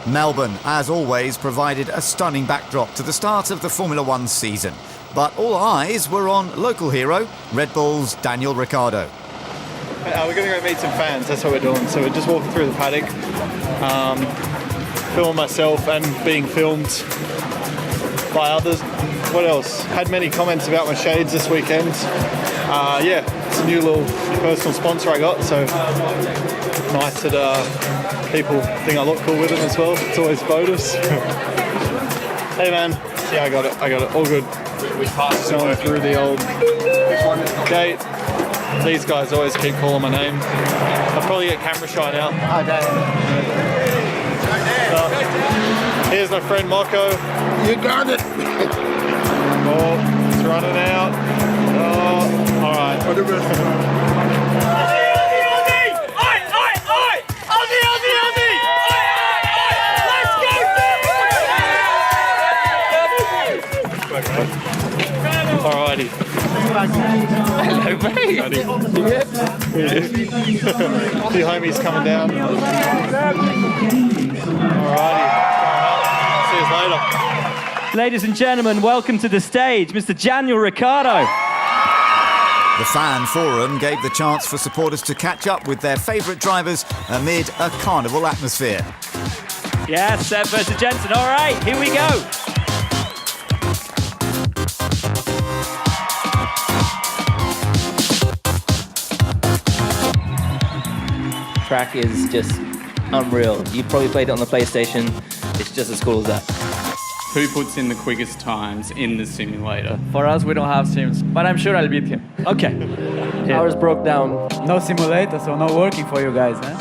Melbourne, as always, provided a stunning backdrop to the start of the Formula One season. But all eyes were on local hero, Red Bull's Daniel Ricciardo. We're going to go meet some fans, that's what we're doing. So we're just walking through the paddock, filming myself and being filmed by others. What else? Had many comments about my shades this weekend. It's a new little personal sponsor I got, so nice that people think I look cool with them as well. It's always a bonus. Hey man, yeah, I got it, all good. Going through the old gate. These guys always keep calling my name. I'll probably get camera shy now. Hi, Dan. Here's my friend Mocko. You got it. Oh, it's running out. Oh, all right. For the rest. Alrighty. Hello, mate. The homies coming down. Alrighty. See you later. Ladies and gentlemen, welcome to the stage, Mr. Daniel Ricciardo. The fan forum gave the chance for supporters to catch up with their favourite drivers amid a carnival atmosphere. Yeah, Seb versus Jensen. All right, here we go. Track is just unreal. You probably played it on the PlayStation. It's just as cool as that. Who puts in the quickest times in the simulator? For us, we don't have sims, but I'm sure I'll beat him. Okay. Ours broke down. No simulator, so no working for you guys, eh?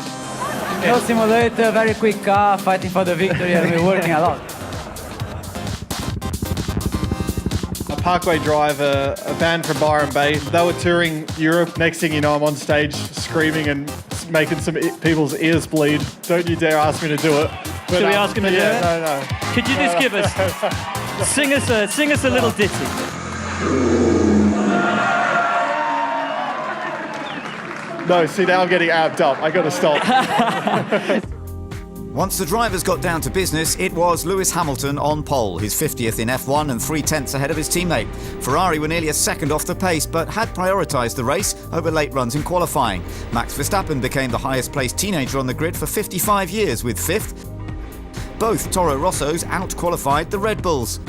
No simulator, very quick car, fighting for the victory, and we're working a lot. A Parkway Drive, a band from Byron Bay. They were touring Europe. Next thing you know, I'm on stage screaming and making some people's ears bleed. Don't you dare ask me to do it. But, Should we ask him to do it? No. Could you just give us, sing us a little ditty? No, see, now I'm getting amped up. I gotta stop. Once the drivers got down to business, it was Lewis Hamilton on pole, his 50th in F1 and 3/10 ahead of his teammate. Ferrari were nearly a second off the pace, but had prioritised the race over late runs in qualifying. Max Verstappen became the highest placed teenager on the grid for 55 years with 5th. Both Toro Rossos out-qualified the Red Bulls.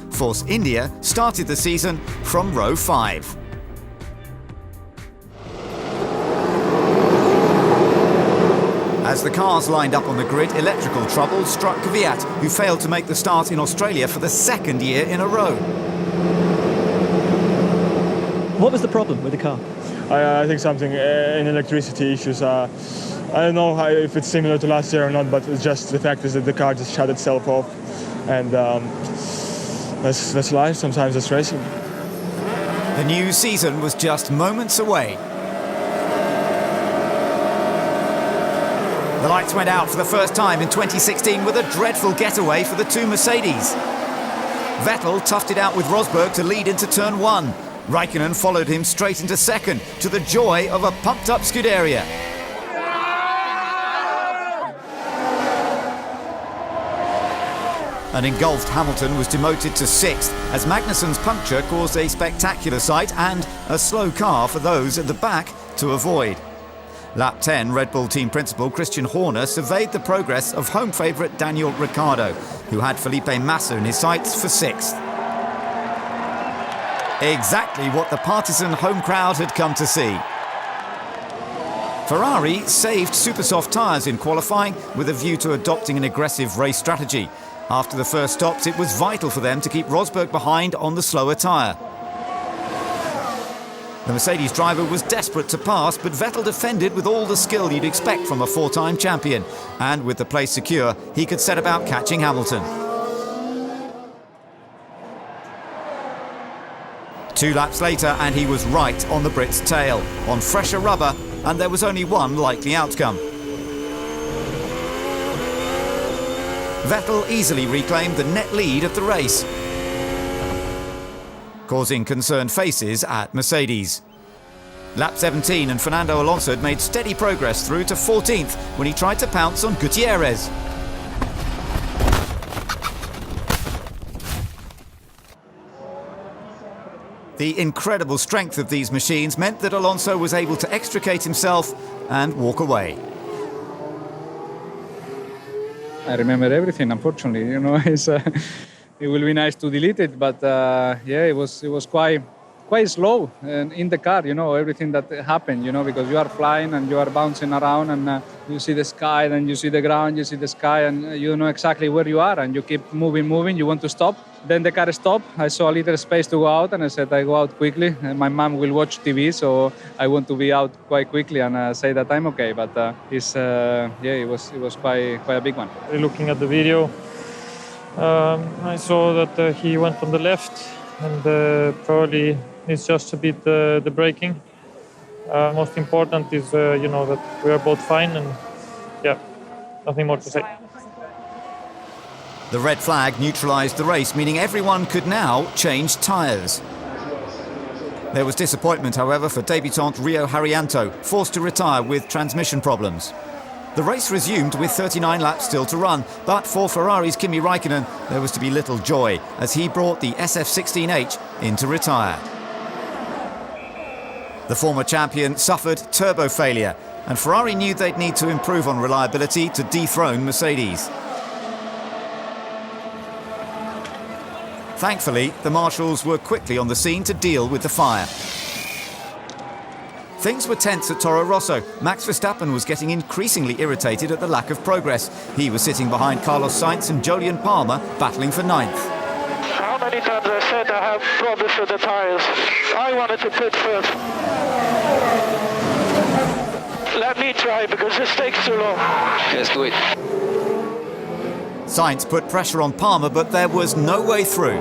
Force India started the season from row 5. As the cars lined up on the grid, electrical trouble struck Kvyat, who failed to make the start in Australia for the second year in a row. What was the problem with the car? I think something in electricity issues. I don't know if it's similar to last year or not, but it's just the fact is that the car just shut itself off, and that's life. Sometimes it's racing. The new season was just moments away. The lights went out for the first time in 2016 with a dreadful getaway for the two Mercedes. Vettel toughed it out with Rosberg to lead into turn 1. Raikkonen followed him straight into second, to the joy of a pumped-up Scuderia. An engulfed Hamilton was demoted to 6th as Magnussen's puncture caused a spectacular sight and a slow car for those at the back to avoid. Lap 10, Red Bull team principal Christian Horner surveyed the progress of home favourite Daniel Ricciardo, who had Felipe Massa in his sights for 6th. Exactly what the partisan home crowd had come to see. Ferrari saved super soft tyres in qualifying with a view to adopting an aggressive race strategy. After the first stops, it was vital for them to keep Rosberg behind on the slower tyre. The Mercedes driver was desperate to pass, but Vettel defended with all the skill you'd expect from a 4-time champion. And with the place secure, he could set about catching Hamilton. 2 laps later, and he was right on the Brit's tail, on fresher rubber, and there was only one likely outcome. Vettel easily reclaimed the net lead of the race, causing concerned faces at Mercedes. Lap 17 and Fernando Alonso had made steady progress through to 14th when he tried to pounce on Gutierrez. The incredible strength of these machines meant that Alonso was able to extricate himself and walk away. I remember everything, unfortunately. You know, it will be nice to delete it, but yeah, it was quite slow and in the car. You know, everything that happened. You know, because you are flying and you are bouncing around, and you see the sky, then you see the ground, you see the sky, and you know exactly where you are, and you keep moving. You want to stop. Then the car stopped. I saw a little space to go out, and I said I go out quickly. And my mom will watch TV, so I want to be out quite quickly and say that I'm okay. But it was quite a big one. Looking at the video, I saw that he went on the left, and probably needs just to beat the braking. Most important is that we are both fine, and yeah, nothing more to say. The red flag neutralised the race, meaning everyone could now change tyres. There was disappointment, however, for debutant Rio Haryanto, forced to retire with transmission problems. The race resumed with 39 laps still to run, but for Ferrari's Kimi Raikkonen, there was to be little joy as he brought the SF16H in to retire. The former champion suffered turbo failure, and Ferrari knew they'd need to improve on reliability to dethrone Mercedes. Thankfully, the marshals were quickly on the scene to deal with the fire. Things were tense at Toro Rosso. Max Verstappen was getting increasingly irritated at the lack of progress. He was sitting behind Carlos Sainz and Jolyon Palmer, battling for ninth. How many times I said I have problems with the tires? I wanted to pit first. Let me try, because this takes too long. Let's do it. Sainz put pressure on Palmer, but there was no way through.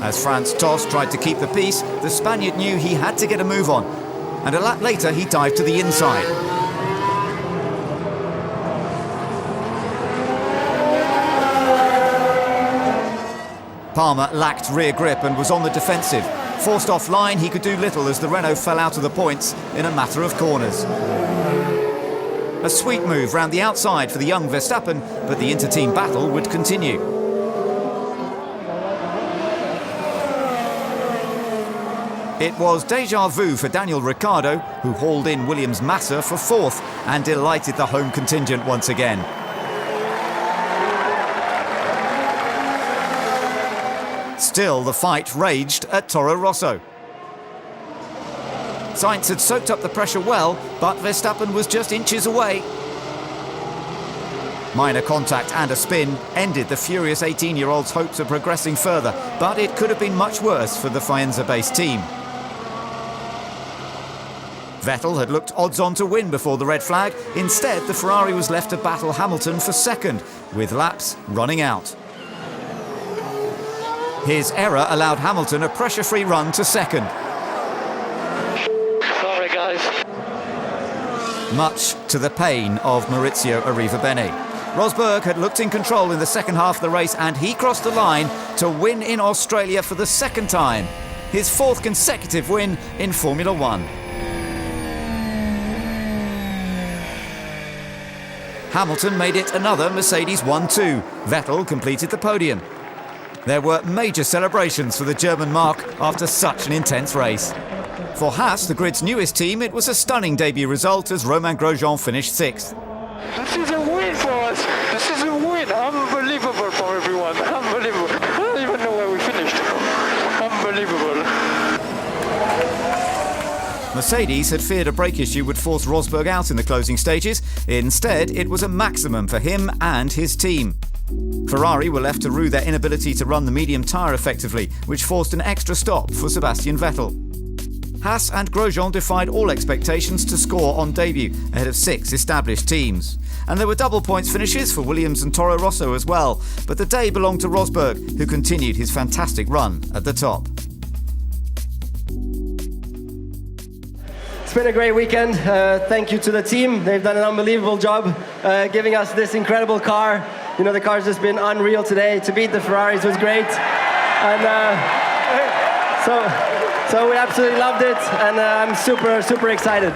As Franz Tost tried to keep the peace, the Spaniard knew he had to get a move on. And a lap later, he dived to the inside. Palmer lacked rear grip and was on the defensive. Forced offline, he could do little as the Renault fell out of the points in a matter of corners. A sweet move round the outside for the young Verstappen, but the inter-team battle would continue. It was déjà vu for Daniel Ricciardo, who hauled in Williams' Massa for fourth and delighted the home contingent once again. Still, the fight raged at Toro Rosso. Sainz had soaked up the pressure well, but Verstappen was just inches away. Minor contact and a spin ended the furious 18-year-old's hopes of progressing further, but it could have been much worse for the Faenza-based team. Vettel had looked odds-on to win before the red flag. Instead, the Ferrari was left to battle Hamilton for second, with laps running out. His error allowed Hamilton a pressure-free run to second. Sorry, guys. Much to the pain of Maurizio Arrivabene. Rosberg had looked in control in the second half of the race, and he crossed the line to win in Australia for the second time. His fourth consecutive win in Formula One. Hamilton made it another Mercedes 1-2. Vettel completed the podium. There were major celebrations for the German marque after such an intense race. For Haas, the grid's newest team, it was a stunning debut result as Romain Grosjean finished sixth. This is a win for us. This is a win. Unbelievable for everyone. Unbelievable. I don't even know where we finished. Unbelievable. Mercedes had feared a brake issue would force Rosberg out in the closing stages. Instead, it was a maximum for him and his team. Ferrari were left to rue their inability to run the medium tyre effectively, which forced an extra stop for Sebastian Vettel. Haas and Grosjean defied all expectations to score on debut, ahead of 6 established teams. And there were double points finishes for Williams and Toro Rosso as well, but the day belonged to Rosberg, who continued his fantastic run at the top. It's been a great weekend. Thank you to the team. They've done an unbelievable job giving us this incredible car. You know, the car's just been unreal today. To beat the Ferraris was great. And so we absolutely loved it. And I'm super excited.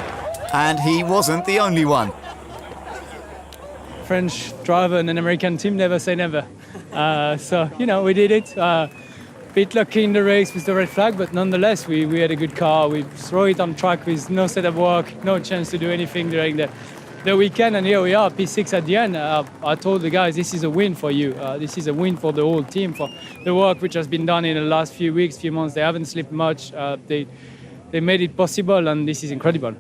And he wasn't the only one. French driver and an American team never say never. So, you know, we did it. bit lucky in the race with the red flag, but nonetheless, we had a good car. We throw it on track with no setup work, no chance to do anything during the weekend, and here we are, P6 at the end. I told the guys, this is a win for you. This is a win for the whole team, for the work which has been done in the last few weeks, few months. They haven't slept much. They made it possible, and this is incredible.